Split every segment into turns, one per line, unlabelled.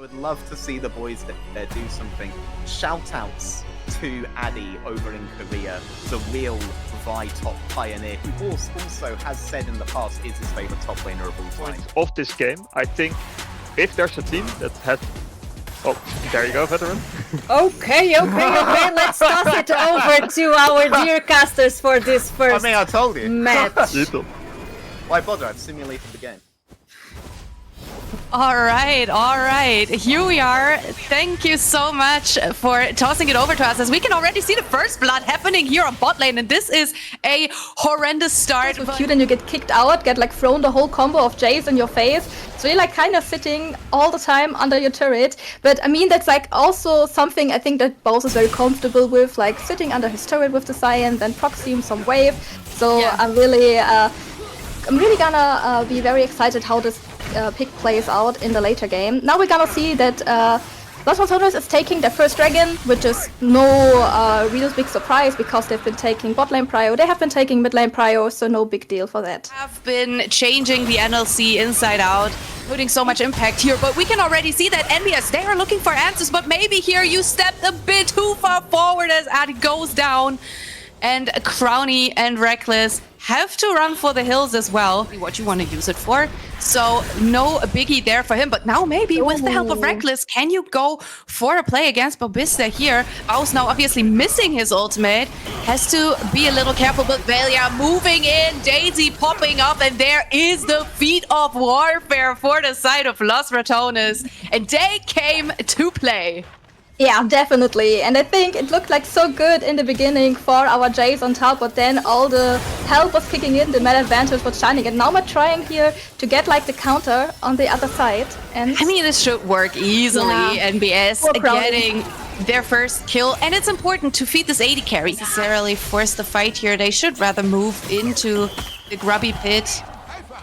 would love to see the boys there do something. Shout outs to Addy over in Korea, the real Vi top pioneer, who also has said in the past is his favorite top laner of all time.
Of this game, I think if there's a team that has... Oh, there you go, veteran.
Okay, let's toss it over to our dear casters for this first
I told you.
match.
Why bother? I've simulated the game.
All right. Here we are. Thank you so much for tossing it over to us, as we can already see the first blood happening here on bot lane, and this is a horrendous start.
So cute, and you get kicked out, get like thrown the whole combo of Jays in your face. So you're like kind of sitting all the time under your turret. But I mean, that's like also something I think that Bowser is very comfortable with, like sitting under his turret with the Scion, then proxy him some wave. So yeah. I'm really gonna be very excited how this pick plays out in the later game. Now we're gonna see that Los Ratones is taking their first dragon, which is no real big surprise because they've been taking bot lane prio, they have been taking mid lane prio, so no big deal for that.
Have been changing the NLC inside out, putting so much impact here, but we can already see that NBS, they are looking for answers, but maybe here you stepped a bit too far forward as Addy goes down, and Crowny and Reckless have to run for the hills as well. What you want to use it for. So no biggie there for him, but now maybe with the help of Reckless, can you go for a play against Bobista here? Baus now obviously missing his ultimate, has to be a little careful, but Velia moving in, Daisy popping up, and there is the feat of warfare for the side of Los Ratones, and they came to play.
Yeah, definitely. And I think it looked like so good in the beginning for our Jays on top, but then all the help was kicking in, the meta advantage was shining, and now we're trying here to get like the counter on the other side. And
I mean, this should work easily. Yeah. NBS getting their first kill, and it's important to feed this AD carry. Necessarily force the fight here. They should rather move into the grubby pit.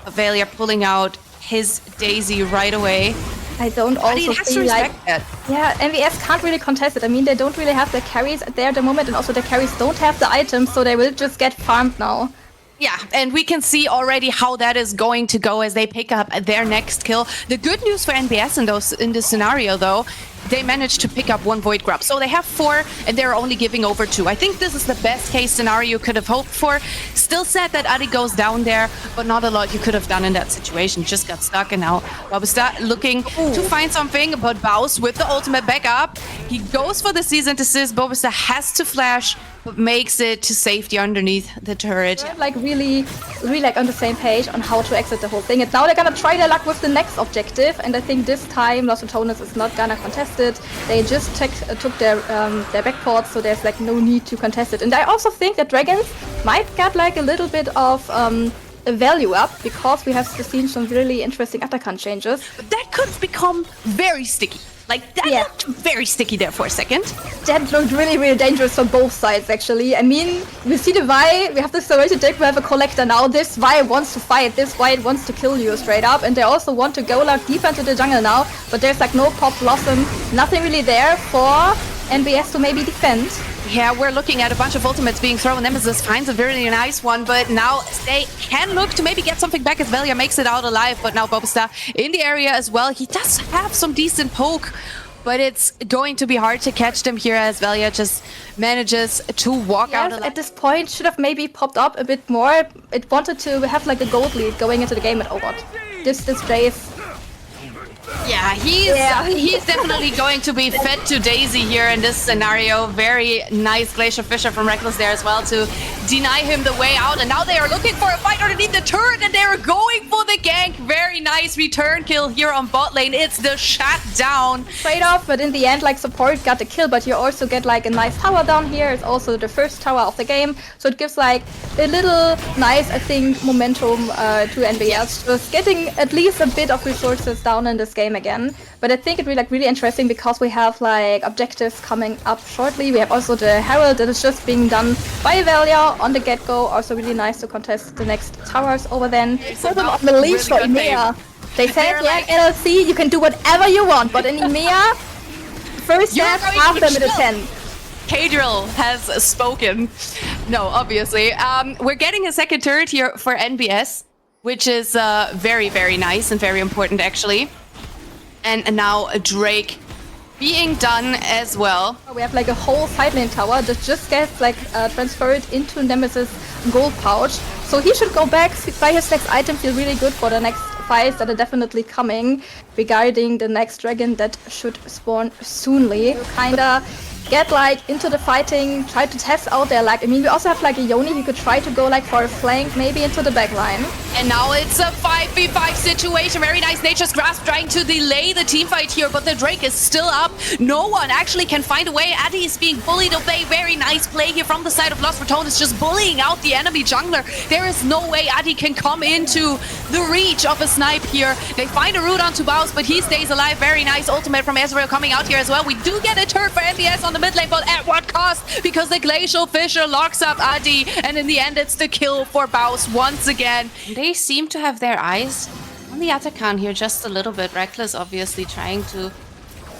Avelia pulling out his Daisy right away.
I don't also feel like NBS can't really contest it. I mean, they don't really have the carries there at the moment, and also the carries don't have the items, so they will just get farmed now.
Yeah, and we can see already how that is going to go as they pick up their next kill. The good news for NBS in this scenario, though, they managed to pick up 1 void grub. So they have 4, and they're only giving over 2. I think this is the best case scenario you could have hoped for. Still sad that Addy goes down there, but not a lot you could have done in that situation. Just got stuck, and now Bobista looking to find something, but Baus with the ultimate back up. He goes for the season desist. Bobista has to flash, but makes it to safety underneath the turret.
They're like really like on the same page on how to exit the whole thing. And now they're gonna try their luck with the next objective, and I think this time Los Ratones is not gonna contest it. They just took their backport, so there's like no need to contest it. And I also think that dragons might get like a little bit of a value up, because we have seen some really interesting Atakan changes.
But that could become very sticky. Like, that looked very sticky there for a second.
That looked really, really dangerous on both sides, actually. I mean, we see the Vi, we have the serrated deck, we have a collector now. This Vi wants to fight, this Vi wants to kill you straight up, and they also want to go like deep into the jungle now, but there's like no pop blossom, nothing really there for NBS to maybe defend.
Yeah, we're looking at a bunch of ultimates being thrown. Nemesis finds a very nice one, but now they can look to maybe get something back as Velia makes it out alive. But now Bobista in the area as well. He does have some decent poke, but it's going to be hard to catch them here as Velia just manages to walk out alive.
At this point, should have maybe popped up a bit more. It wanted to have like a gold lead going into the game, and oh god, this Jace.
Yeah, he's definitely going to be fed to Daisy here in this scenario. Very nice Glacier Fisher from Reckless there as well to deny him the way out. And now they are looking for a fight underneath the turret, and they're going for the gank. Very nice return kill here on bot lane. It's the shutdown.
Straight off, but in the end, like, support got the kill, but you also get like a nice tower down here. It's also the first tower of the game, so it gives like a little nice, I think, momentum to NBS. Just getting at least a bit of resources down in this game again. But I think it will be like really interesting because we have like objectives coming up shortly. We have also the Herald that is just being done by Velia on the get-go. Also really nice to contest the next towers over then. Put them on the leash for EMEA. They said, yeah, LLC, you can do whatever you want, but in EMEA, first step, after minute 10.
Kadrill has spoken. No, obviously. We're getting a second turret here for NBS, which is very, very nice and very important, actually. And now a Drake being done as well.
We have like a whole side lane tower that just gets like transferred into Nemesis gold pouch. So he should go back, buy his next item, feel really good for the next fights that are definitely coming regarding the next dragon that should spawn soonly. Kinda get like into the fighting, try to test out their like, I mean, we also have like a Yoni who could try to go like for a flank, maybe into the back line.
And now it's a 5v5 situation. Very nice Nature's Grasp trying to delay the team fight here, but the Drake is still up. No one actually can find a way. Addy is being bullied away. Very nice play here from the side of Los Ratones, just bullying out the enemy jungler. There is no way Addy can come into the reach of a snipe here. They find a route onto Baus, but he stays alive. Very nice ultimate from Ezreal coming out here as well. We do get a turn for NBS on the mid lane, but at what cost? Because the Glacial Fissure locks up Addy, and in the end it's the kill for Baus once again. They seem to have their eyes on the Atakan here just a little bit. Reckless obviously trying to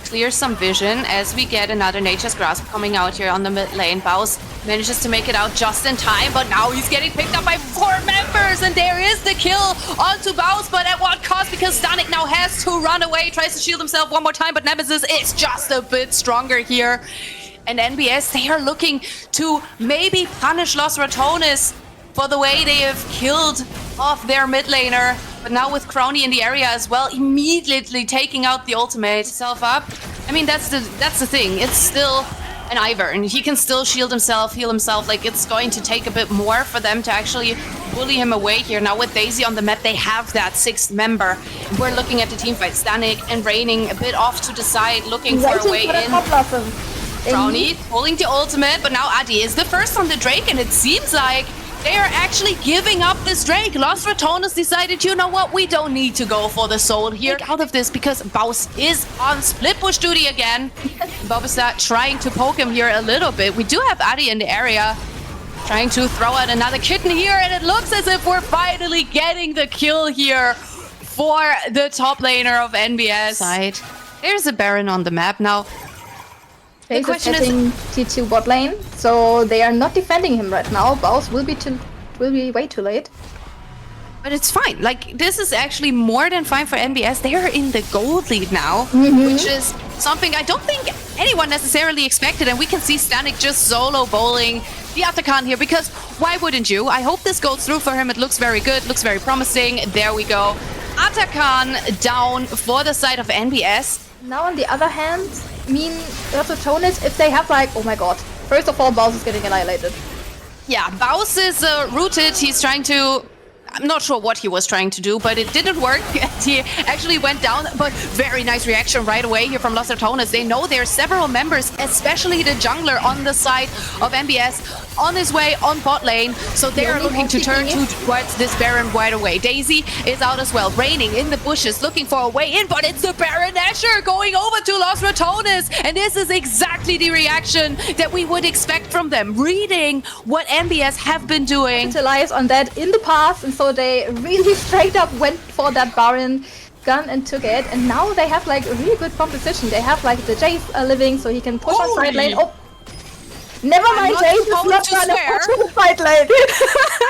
clear some vision as we get another Nature's Grasp coming out here on the mid lane. Baus manages to make it out just in time, but now he's getting picked up by 4 members, and there is the kill onto Baus, but at what cost? Because Stanik now has to run away, tries to shield himself one more time, but Nemesis is just a bit stronger here. And NBS, they are looking to maybe punish Los Ratones for the way they have killed off their mid laner. But now with Crowny in the area as well, immediately taking out the ultimate self up. I mean, that's the thing. It's still an Ivern, and he can still shield himself, heal himself. Like, it's going to take a bit more for them to actually bully him away here. Now with Daisy on the map, they have that 6th member. We're looking at the team fight. Stanik and Raining a bit off to the side, looking for a way in. Crowny pulling the ultimate, but now Addy is the first on the Drake, and it seems like they are actually giving up this Drake. Los Ratones decided, you know what, we don't need to go for the soul here out of this, because Baus is on split push duty again. Bobista trying to poke him here a little bit. We do have Addy in the area trying to throw out another kitten here, and it looks as if we're finally getting the kill here for the top laner of NBS side. There's a Baron on the map now.
The question is T2 bot lane, so they are not defending him right now. Baus will be way too late.
But it's fine. Like, this is actually more than fine for NBS. They are in the gold lead now, which is something I don't think anyone necessarily expected. And we can see Stanik just solo bowling the Atakan here, because why wouldn't you? I hope this goes through for him. It looks very good, looks very promising. There we go. Atakan down for the side of NBS.
Now on the other hand, I mean, Los Ratones, if they have like, oh my god. First of all, Baus is getting annihilated.
Yeah, Baus is rooted. He's trying to... I'm not sure what he was trying to do, but it didn't work. He actually went down, but very nice reaction right away here from Los Ratones. They know there are several members, especially the jungler on the side of NBS, on his way on bot lane. So they are looking to turn towards this Baron right away. Daisy is out as well, Raining in the bushes, looking for a way in, but it's the Baron Asher going over to Los Ratones. And this is exactly the reaction that we would expect from them, reading what NBS have been doing.
Capitalize on that in the past, and so they really straight up went for that Baron gun and took it. And now they have like a really good composition. They have like the Jace living, so he can push on side lane. Oh, never mind, Jace is not gonna push on side lane.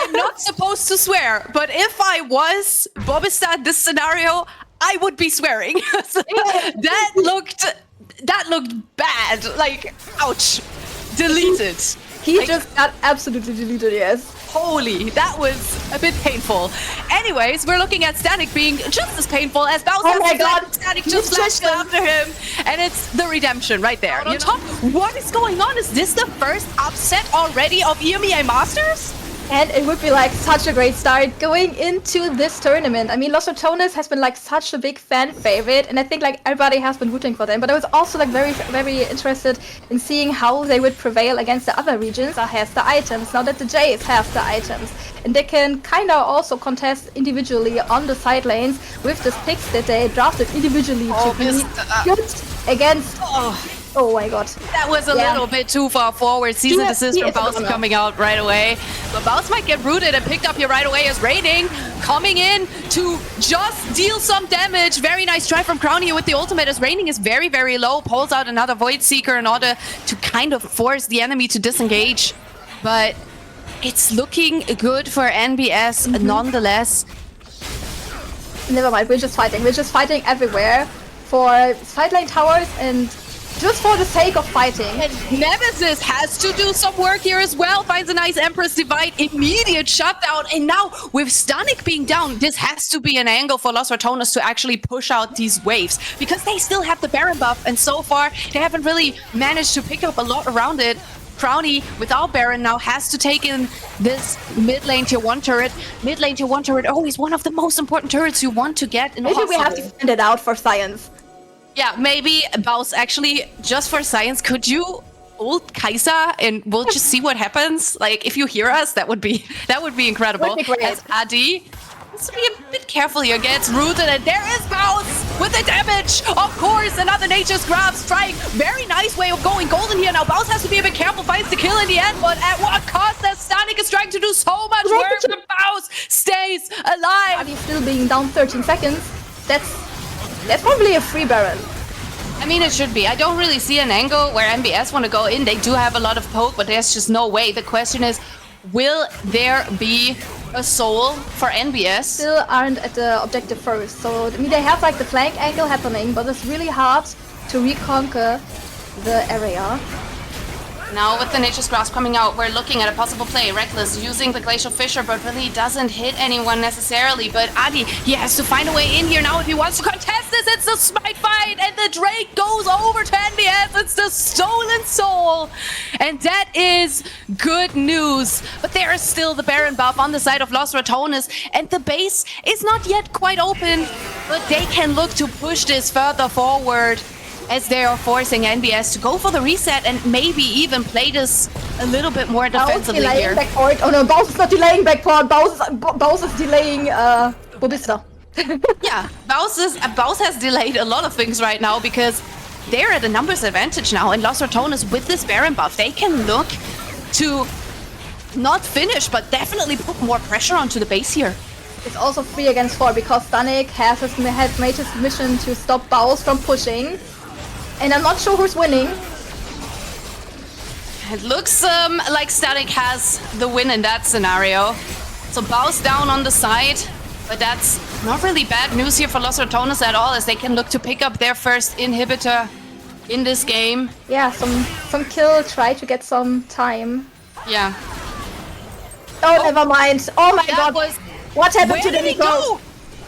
I'm not supposed to swear, but if I was Bobista in this scenario, I would be swearing. that looked bad. Like, ouch. Deleted.
He just got absolutely deleted, yes.
Holy, that was a bit painful. Anyways, we're looking at Stanik being just as painful as Bowser.
Oh my god!
Stanik just flashed after him, and it's the redemption right there. On top, what is going on? Is this the first upset already of EMEA Masters?
And it would be like such a great start going into this tournament. I mean, Los Ratones has been like such a big fan favorite, and I think like everybody has been rooting for them. But I was also like very interested in seeing how they would prevail against the other regions that has the items. Now that the Jays have the items, and they can kind of also contest individually on the side lanes with the picks that they drafted individually to be good against. Oh my god.
That was a little bit too far forward. Season assist from Baus coming out right away. But Baus might get rooted and picked up here right away as Raining coming in to just deal some damage. Very nice try from Crowny with the ultimate as Raining is very low. Pulls out another Void Seeker in order to kind of force the enemy to disengage. But it's looking good for NBS nonetheless.
Never mind, we're just fighting. We're just fighting everywhere. for side lane towers and just for the sake of fighting.
And Nemesis has to do some work here as well. Finds a nice Empress Divide, immediate shutdown. And now with Stanik being down, this has to be an angle for Los Ratones to actually push out these waves. Because they still have the Baron buff. And so far, they haven't really managed to pick up a lot around it. Crowny, without Baron, now has to take in this mid lane tier 1 turret. Mid lane tier 1 turret, always one of the most important turrets you want to get in a
Maybe we have to find it out for science.
Yeah, maybe Baus, actually, just for science, could you ult Kai'Sa and we'll just see what happens? Like, if you hear us, that would be incredible.
Would be great.
As Adi needs to be a bit careful here, gets rooted, and there is Baus with the damage. Of course, another Nature's Grab strike. Very nice way of going golden here. Now Baus has to be a bit careful, finds the kill in the end, but at what cost? As Stanik is trying to do so much work, but Baus stays alive.
Adi still being down 13 seconds. That's probably a free Baron.
I mean, it should be. I don't really see an angle where NBS want to go in. They do have a lot of poke, but there's just no way. The question is, will there be a soul for NBS?
Still aren't at the objective first. So, I mean, they have like the flank angle happening, but it's really hard to reconquer the area.
Now with the Nature's Grasp coming out, we're looking at a possible play. Reckless using the Glacial Fissure, but really doesn't hit anyone necessarily. But Adi, he has to find a way in here now if he wants to contest this. It's the Smite fight, and the Drake goes over to NBS. It's the Stolen Soul. And that is good news. But there is still the Baron buff on the side of Los Ratones, and the base is not yet quite open, but they can look to push this further forward, as they are forcing NBS to go for the reset and maybe even play this a little bit more defensively here.
Backport. Oh no, Baus is not delaying backport. Baus is delaying Bobista.
Yeah, Baus has delayed a lot of things right now because they're at a numbers advantage now, and Los Ratones with this Baron buff, they can look to not finish, but definitely put more pressure onto the base here.
It's also 3 against 4 because Stanik has made his mission to stop Baus from pushing. And I'm not sure who's winning.
It looks like Stanik has the win in that scenario. So Baus down on the side, but that's not really bad news here for Los Ratones at all, as they can look to pick up their first inhibitor in this game.
Yeah, some kill, try to get some time.
Yeah.
Oh, never mind. Oh my god. What happened
Where
to the
did he go?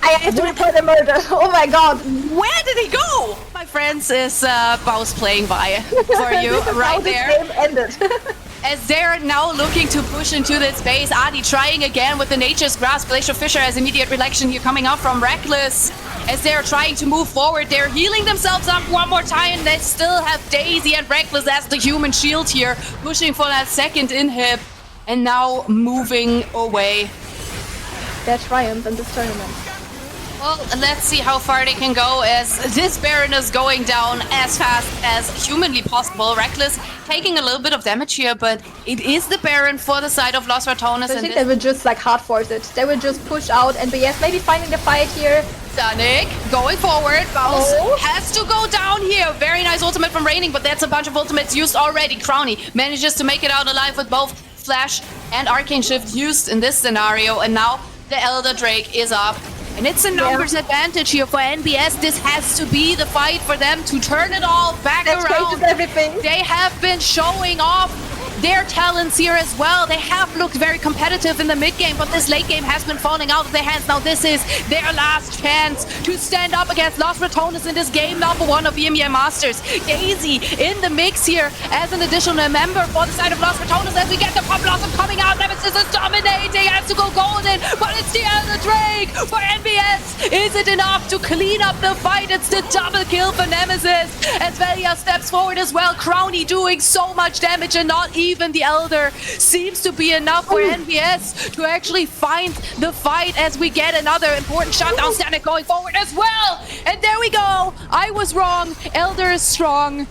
I have to report the murder. Oh my god.
Where did he go? My friends, is Baus playing by for you right there.
This game ended.
As they're now looking to push into this space, Adi trying again with the Nature's Grasp. Glacial Fissure has immediate reaction here coming out from Reckless. As they're trying to move forward, they're healing themselves up one more time. They still have Daisy and Reckless as the human shield here, pushing for that second inhib, and now moving away.
Their triumph in this tournament.
Well, let's see how far they can go, as this Baron is going down as fast as humanly possible. Reckless taking a little bit of damage here, but it is the Baron for the side of Los Ratones.
I think they would just like hard force it. They would just push out NBS, maybe finding the fight here.
Stanik going forward. Baus has to go down here. Very nice ultimate from Raining, but that's a bunch of ultimates used already. Crowny manages to make it out alive with both Flash and Arcane Shift used in this scenario, and now the Elder Drake is up. And it's a numbers advantage here for NBS. This has to be the fight for them to turn it all back around.
Everything.
They have been showing off their talents here as well. They have looked very competitive in the mid game, but this late game has been falling out of their hands. Now this is their last chance to stand up against Los Ratones in this game #1 of EMEA Masters. Daisy in the mix here as an additional member for the side of Los Ratones as we get the Pop Blossom coming out. Nemesis is dominating, has to go golden, but it's the Elder Drake for NBS. Is it enough to clean up the fight? It's the double kill for Nemesis as Velia steps forward as well. Crowny doing so much damage, and not even the Elder seems to be enough for NBS to actually find the fight, as we get another important shutdown. Stanik going forward as well. And there we go. I was wrong. Elder is strong.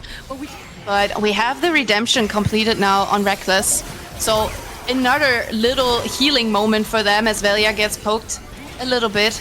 But we have the redemption completed now on Reckless. So another little healing moment for them as Velia gets poked a little bit.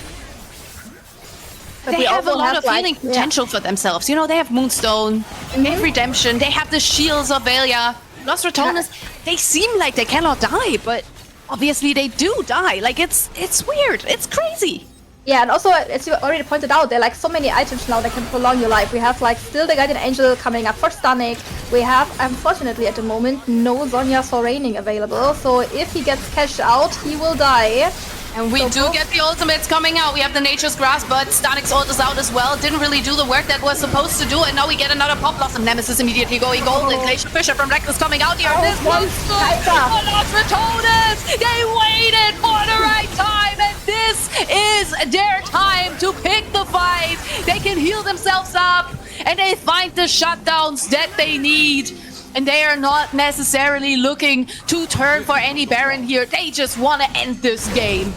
But they have a lot of healing potential for themselves. You know, they have Moonstone, they have Redemption, they have the shields of Velia. Los Ratones, they seem like they cannot die, but obviously they do die. Like, it's weird. It's crazy.
Yeah, and also, as you already pointed out, there are like so many items now that can prolong your life. We have like still the Guardian Angel coming up for stunning. We have, unfortunately at the moment, no Zhonya for Raining available. So if he gets cashed out, he will die.
And we do get the ultimates coming out. We have the Nature's Grasp, but Stanic's ult is out as well. Didn't really do the work that was supposed to do, and now we get another pop loss. And Nemesis immediately going golden. Glacier Fisher from Reckless coming out here. This one's good for Los Ratones. They waited for the right time, and this is their time to pick the fight. They can heal themselves up, and they find the shutdowns that they need. And they are not necessarily looking to turn for any Baron here. They just want to end this game.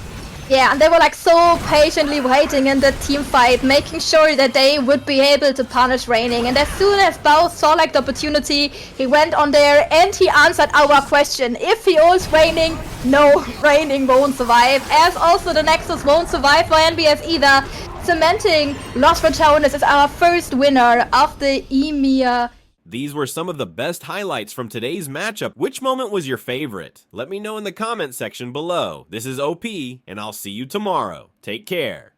Yeah, and they were like so patiently waiting in the team fight, making sure that they would be able to punish Raining. And as soon as Bao saw like the opportunity, he went on there and he answered our question. If he ults Raining, no, Raining won't survive. As also the Nexus won't survive for NBS either. Cementing Los Ratones as our first winner of the EMEA.
These were some of the best highlights from today's matchup. Which moment was your favorite? Let me know in the comment section below. This is OP, and I'll see you tomorrow. Take care.